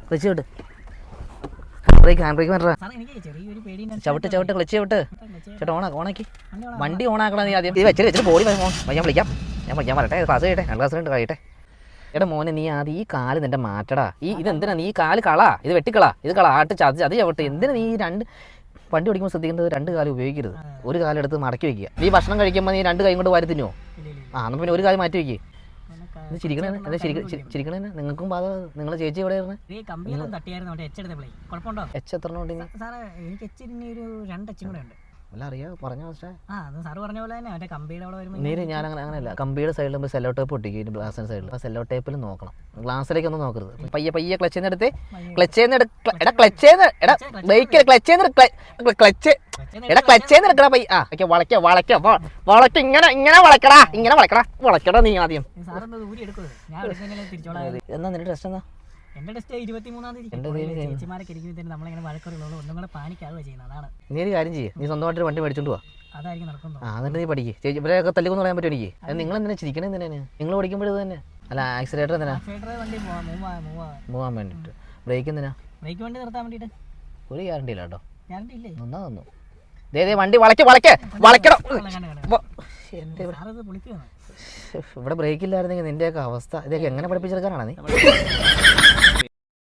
Clutch വിട്ട് hand brake വേണ്ട ചവിട്ട് clutch ചവിട്ട് ചേട്ടാ ഓണാക്കി വണ്ടി ഓണാക്കണം നീ ആദ്യം ഇത് വെച്ചിട്ട് പോടി ഞാൻ വിളിക്കാം ഞാൻ വരട്ടെ ക്ലാസ് കഴിയട്ടെ 2 ക്ലാസ് ഉണ്ട് കഴിയട്ടെ എടാ മോനെ നീ ആദ്യം ഈ കാല് നിന്റെ മാറ്റടാ ഇതെന്തിനാ നീ ഈ കാല് കളാ ഇത് വെട്ടിക്കളാ ഇത് കളാ ചതി ചവിട്ട് എന്തിനാ നീ വണ്ടി ഓടിക്കുമ്പോൾ ശ്രദ്ധിക്കേണ്ടത് 2 കാലം ഉപയോഗിക്കരുത് ഒരു കാലം എടുത്ത് മടക്കി വെക്കുക നീ ഭക്ഷണം കഴിക്കുമ്പോൾ നീ 2 കൈ കൊണ്ട് വാരി തിന്നുവോ എന്നാൽ പിന്നെ ഒരു കാലം മാറ്റി വെക്കുക ഇത് ചിരിക്കണേ ചിരിക്കണേ നിങ്ങൾക്കും ബാധ നിങ്ങളെ ചേച്ചി എവിടെ എച്ച് എത്ര അല്ല അറിയാ പറഞ്ഞ നീര് ഞാൻ അങ്ങനെയല്ല കമ്പിയുടെ സൈഡിൽ സെല്ലോ ടേപ്പ് ഒട്ടിക്കും ഗ്ലാസിന്റെ സൈഡിൽ ആ സെല്ലോ ടേപ്പിൽ നോക്കണം ഗ്ലാസ്സിലേക്ക് ഒന്നും നോക്കരുത് പയ്യെ ക്ലച്ച് എടുത്ത് വളക്ക ഇങ്ങനെ വളക്കടാ നീ ആദ്യം എന്നാ നിന്റെ ടെസ്റ്റ് എന്നാ എന്റെ ടെസ്റ്റ് 23-ാം തീയതി ചേച്ചിമാരൊക്കെ ഇരിക്കുമ്പോഴത്തേനും നമ്മളിങ്ങനെ വഴക്കുറയുള്ളൂ ഒന്നും കൂടെ പാനിക്കാവുക ചെയ്യുന്നത് അതാണ്. നീ ഒരു കാര്യം ചെയ്യ്, നീ സ്വന്തമായിട്ടൊരു വണ്ടി മേടിച്ചോണ്ട് പോവാ. അതായിരിക്കും നടക്കുന്നത്. എന്നിട്ട് നീ പഠിക്ക്. ചേച്ചി ഇവരെയൊക്കെ തല്ലിക്കൊന്ന് പറയാൻ പറ്റും എനിക്ക്. നിങ്ങൾ എന്തിനാ ചിരിക്കണേ? എന്തിനാണ് നിങ്ങൾ പഠിക്കുമ്പോഴത് തന്നെ? അല്ല ആക്സിലേറ്റർ എന്തിനാ? വണ്ടി പോവാൻ വേണ്ടിട്ട്. ബ്രേക്ക് എന്തിനാ? ബ്രേക്ക് വണ്ടി നിർത്താൻ വേണ്ടിട്ട്. ഒരു ഗ്യാരണ്ടി ഇല്ല കേട്ടോ. ഗ്യാരണ്ടി ഇല്ലേ? നന്നാ തന്നു. വണ്ടി വളയ്ക്കണം. ഇവിടെ ബ്രേക്ക് ഇല്ലായിരുന്നെങ്കിൽ നിന്റെയൊക്കെ അവസ്ഥ ഇതൊക്കെ എങ്ങനെ പഠിപ്പിച്ചെടുക്കാനാണ് നീ?